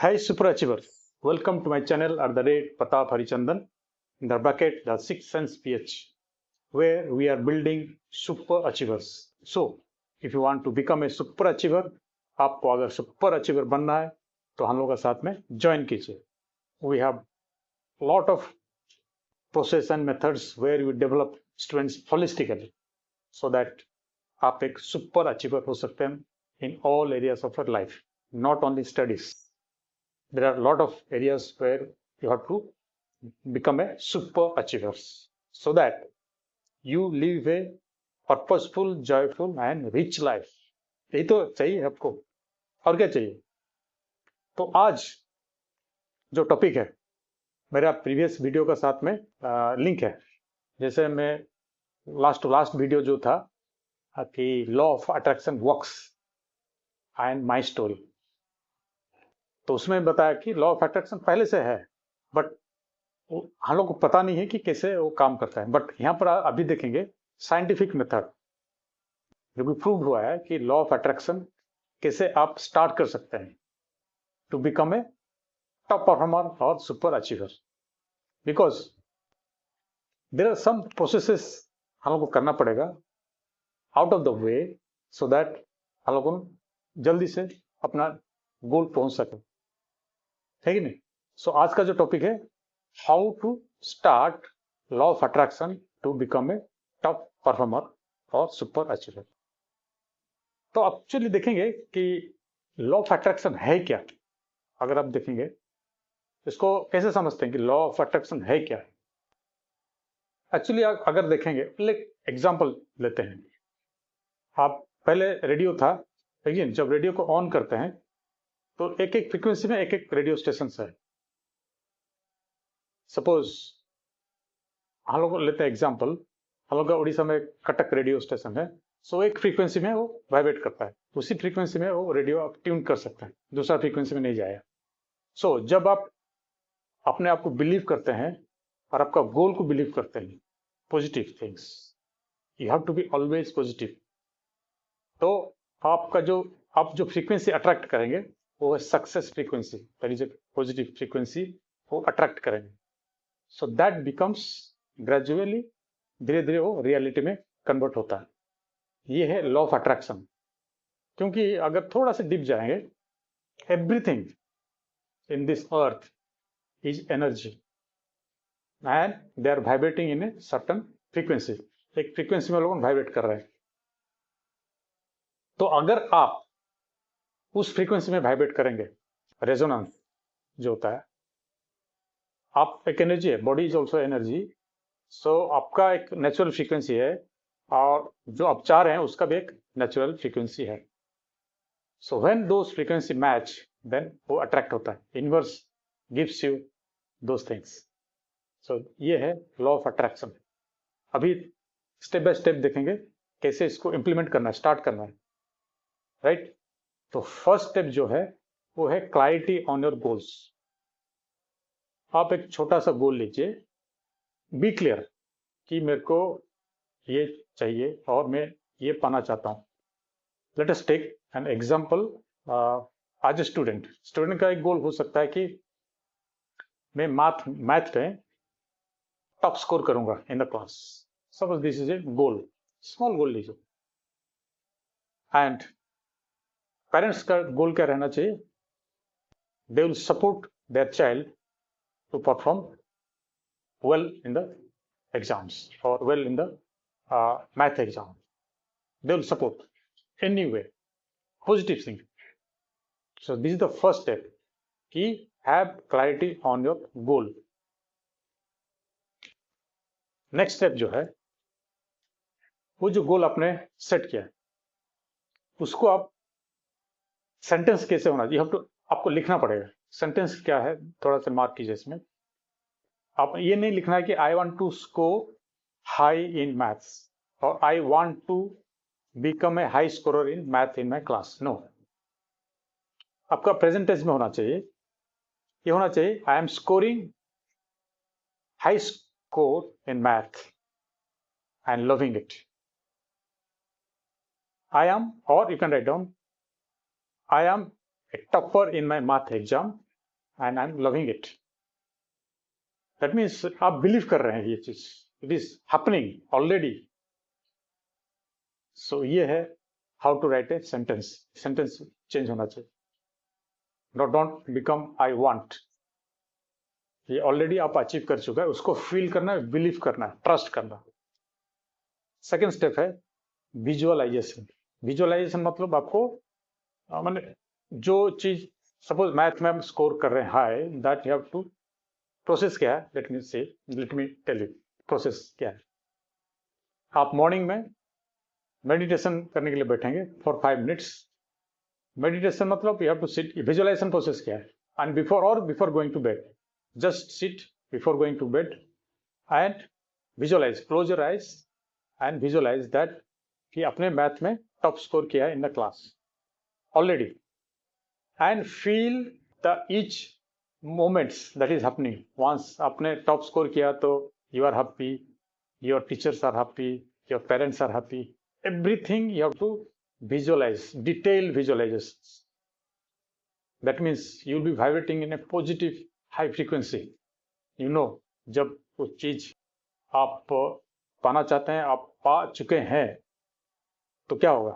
Hi super achievers, welcome to my channel at the rate Pratap Harichandan in the bracket the Sixth Sense PH, where we are building super achievers. So if you want to become a super achiever, आपको अगर super achiever बनना है तो हम लोग के साथ में join कीजिए. We have lot of process and methods where we develop students holistically so that आप एक super achiever हो सकते हैं in all areas of your life, not only studies. There are a lot of areas where you have to become a super achiever so that you live a purposeful, joyful and rich life. यही तो चाहिए आपको, और क्या चाहिए? तो आज जो टॉपिक है मेरा प्रीवियस वीडियो का साथ में लिंक है. जैसे मैं लास्ट वीडियो जो था कि law of attraction works and my story, तो उसमें बताया कि लॉ ऑफ अट्रैक्शन पहले से है बट हम लोग को पता नहीं है कि कैसे वो काम करता है. बट यहाँ पर अभी देखेंगे साइंटिफिक मेथड जो भी प्रूव हुआ है कि लॉ ऑफ अट्रैक्शन कैसे आप स्टार्ट कर सकते हैं to become a top performer और super achiever. Because there are some processes हम लोग को करना पड़ेगा out of the way so that हम लोग को जल्दी से अपना गोल पहुंच सके, है कि नहीं? सो आज का जो टॉपिक है how to start law of attraction to become a top performer और सुपर अचीवर. तो एक्चुअली देखेंगे कि लॉ ऑफ अट्रैक्शन है क्या. अगर आप देखेंगे इसको कैसे समझते हैं कि लॉ ऑफ अट्रैक्शन है क्या. एक्चुअली अगर देखेंगे एग्जांपल लेते हैं. आप पहले रेडियो था, लेकिन जब रेडियो को ऑन करते हैं तो एक एक फ्रीक्वेंसी में एक एक रेडियो स्टेशन है. सपोज हम लोग लेते हैं एग्जांपल, हम लोग का उड़ीसा में कटक रेडियो स्टेशन है. सो एक फ्रीक्वेंसी में वो वाइब्रेट करता है, उसी फ्रीक्वेंसी में वो रेडियो आप ट्यून कर सकते हैं, दूसरा फ्रीक्वेंसी में नहीं जाएगा. सो जब आप अपने आप को बिलीव करते हैं और आपका गोल को बिलीव करते हैं, positive things, you have to be always positive. तो आप जो फ्रीक्वेंसी अट्रैक्ट करेंगे वो है success frequency, that is a positive frequency, वो अट्रैक्ट करेंगे. सो दैट बिकम्स ग्रेजुअली, धीरे धीरे वो रियलिटी में कन्वर्ट होता है. ये है लॉ ऑफ अट्रैक्शन. क्योंकि अगर थोड़ा सा डिप जाएंगे, everything in this earth is energy and they are vibrating in a certain frequency. एक फ्रीक्वेंसी में लोग वाइब्रेट कर रहे हैं. तो अगर आप उस फ्रीक्वेंसी में वाइब्रेट करेंगे, रेजोनेंस जो होता है, आप एक एनर्जी है, बॉडी इज ऑल्सो एनर्जी. सो आपका एक नेचुरल फ्रीक्वेंसी है और जो आप चाह रहे हैं उसका भी एक नेचुरल फ्रीक्वेंसी है. So when those frequency match then वो अट्रैक्ट होता है. Inverse gives you those things. So ये है लॉ ऑफ अट्रैक्शन. अभी स्टेप बाय स्टेप देखेंगे कैसे इसको इंप्लीमेंट करना है, स्टार्ट करना है, राइट? तो फर्स्ट स्टेप जो है वो है क्लैरिटी ऑन योर गोल्स. आप एक छोटा सा गोल लीजिए, बी क्लियर कि मेरे को ये चाहिए और मैं ये पाना चाहता हूँ. Let us take an example. As a student का एक गोल हो सकता है कि मैं मैथ में टॉप स्कोर करूंगा in the class. Suppose this is a goal, small goal लीजिए. एंड पेरेंट्स का गोल क्या रहना चाहिए? They will support their child to perform well in the exams और well in the math exam. They will support any way, positive thing. So this is the first step कि have clarity on your goal. Next step जो है, वो जो गोल आपने set किया है उसको आप सेंटेंस कैसे होना चाहिए, आपको लिखना पड़ेगा. सेंटेंस क्या है थोड़ा सा मार्क कीजिए इसमें. आप ये नहीं लिखना है कि I want to score high in maths और I want to become a high scorer in math in my class. No, आपका प्रेजेंट टेंस में होना चाहिए. ये होना चाहिए I am scoring high score in math and loving it. I am, or you can write down, I am a topper in my math exam and I'm loving it. That means आप believe कर रहे हैं ये चीज, it is happening already. So ये है how to write a sentence. Sentence change होना चाहिए. Don't become I want. ये ऑलरेडी आप अचीव कर चुका है, उसको फील करना है, बिलीव करना है, ट्रस्ट करना. सेकेंड स्टेप है विजुअलाइजेशन. विजुअलाइजेशन मतलब आपको माने जो चीज सपोज मैथ में हम स्कोर कर रहे हैं high, that you have to process क्या है, let me tell you process क्या है. आप मॉर्निंग में मेडिटेशन करने के लिए बैठेंगे फॉर 5 मिनट्स. मेडिटेशन मतलब you have to sit. Visualization process क्या है, and before going to bed, just sit before going to bed and visualize, close your eyes and visualize that कि अपने मैथ में टॉप स्कोर किया है in the class already, and feel the each moments that is happening. Once आपने top score किया तो you are happy, your teachers are happy, your parents are happy, everything you have to visualize, detailed visualizations. That means you will be vibrating in a positive high frequency. You know, जब वो चीज आप पाना चाहते हैं, आप पा चुके हैं, तो क्या होगा,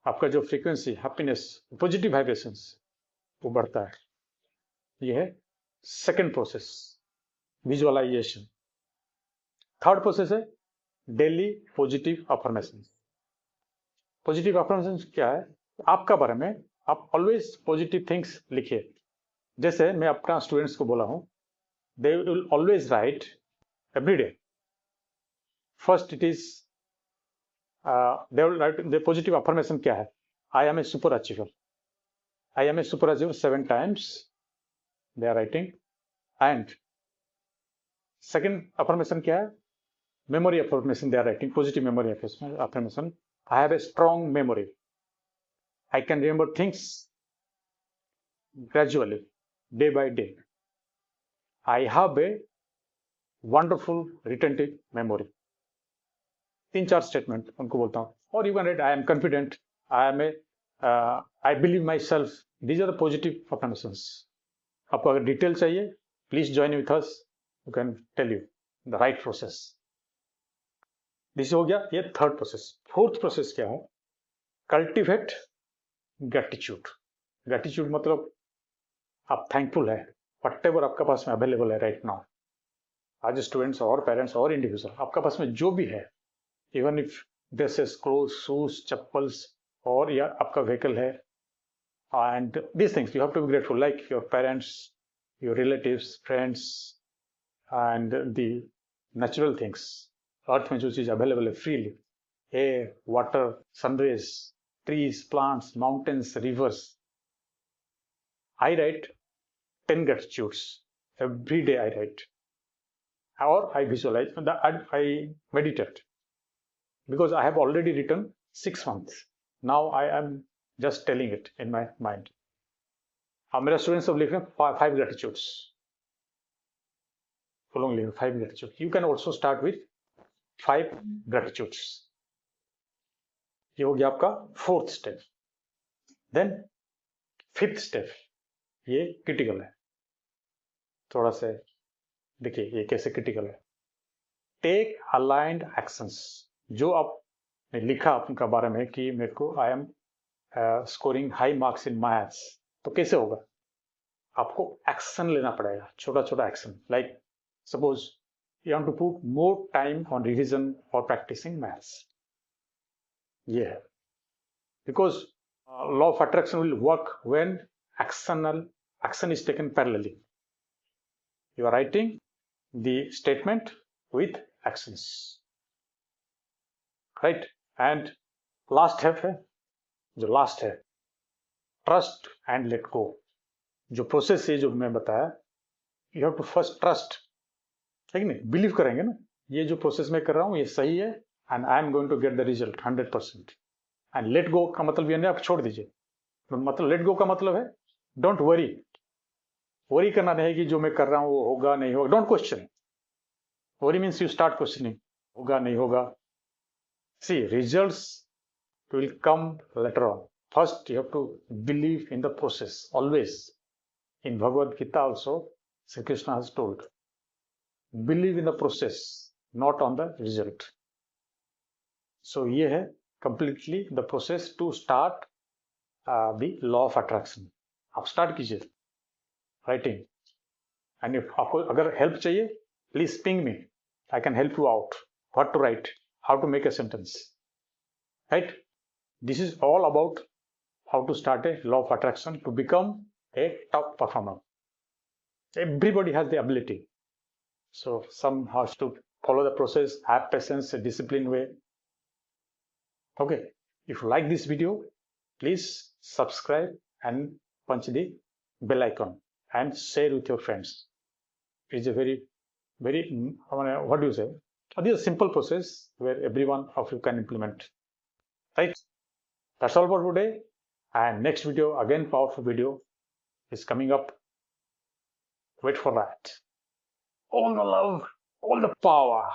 आपका जो फ्रीक्वेंसी, हैप्पीनेस, पॉजिटिव वाइब्रेशंस, वो बढ़ता है. ये है second process, visualisation. Third process है daily positive affirmation. Positive affirmation क्या है, आपका बारे में आप ऑलवेज पॉजिटिव थिंग्स लिखिए. जैसे मैं अपना स्टूडेंट्स को बोला हूं, they will always write every day. First it is they will write the positive affirmation क्या है, I am a super achiever. I am a super achiever 7 times they are writing. And second affirmation क्या है, memory affirmation they are writing, positive memory affirmation. I have a strong memory, I can remember things gradually, day by day. I have a wonderful retentive memory. 3-4 statement उनको बोलता हूँ. और you can write I am confident, I believe myself. These are the positive affirmations. आपको अगर detail चाहिए, please join with us, you can tell you the right process. This हो गया ये थर्ड प्रोसेस. फोर्थ प्रोसेस क्या है, cultivate gratitude. Gratitude मतलब आप थैंकफुल है व्हाटएवर आपके पास में अवेलेबल है राइट नाउ. आज स्टूडेंट्स और पेरेंट्स और इंडिविजुअल, आपके पास में जो भी है, even if dresses, cloth, shoes, chappals, और या आपका व्हीकल है, and these things you have to be grateful, like your parents, your relatives, friends, and the natural things. Earth में जो चीज अवेलेबल है freely, air, water, sunrays, trees, plants, mountains, rivers. I write 10 gratitudes every day. I write, or I visualize, I meditate, because I have already written 6 months. Now I am just telling it in my mind. अब मेरा students सब लिख रहे हैं 5 gratitudes. Following 5 gratitudes. You can also start with 5 gratitudes. ये हो गया आपका fourth step. Then fifth step, ये क्रिटिकल है. थोड़ा सा देखिए ये कैसे क्रिटिकल है. Take aligned actions. जो आपने लिखा आपका बारे में कि मेरे को I am scoring high marks in maths, तो कैसे होगा, आपको एक्शन लेना पड़ेगा, छोटा छोटा action. Like suppose you want to put more time on revision और प्रैक्टिसिंग मैथ्स. ये है because law of attraction will work when action is taken parallelly. You are writing the statement with actions, right? And last है, जो last है, trust and let गो. जो process है जो मैं बताया, you have to first trust, है कि नहीं, बिलीव करेंगे ना, ये जो प्रोसेस मैं कर रहा हूँ ये सही है, and I am going to get the result 100%. And let go का मतलब ये नहीं आप छोड़ दीजिए. मतलब लेट गो का मतलब है डोंट वरी. वरी करना नहीं कि जो मैं कर रहा हूं वो होगा नहीं होगा. Don't question. Worry means you start questioning, होगा नहीं होगा. See results will come later on. First you have to believe in the process always. In Bhagavad Gita also, Sri Krishna has told, believe in the process, not on the result. So ये है completely the process to start the law of attraction. आप start कीजिए writing. And if आपको अगर help चाहिए, please ping me. I can help you out. What to write, how to make a sentence. Right? This is all about how to start a law of attraction to become a top performer. Everybody has the ability. So some has to follow the process, have patience, a disciplined way. Okay, if you like this video, please subscribe and punch the bell icon and share with your friends. It's a very, what do you say? This is a simple process where every one of you can implement. Right? That's all for today. And next video, again, powerful video is coming up. Wait for that. All the love, all the power.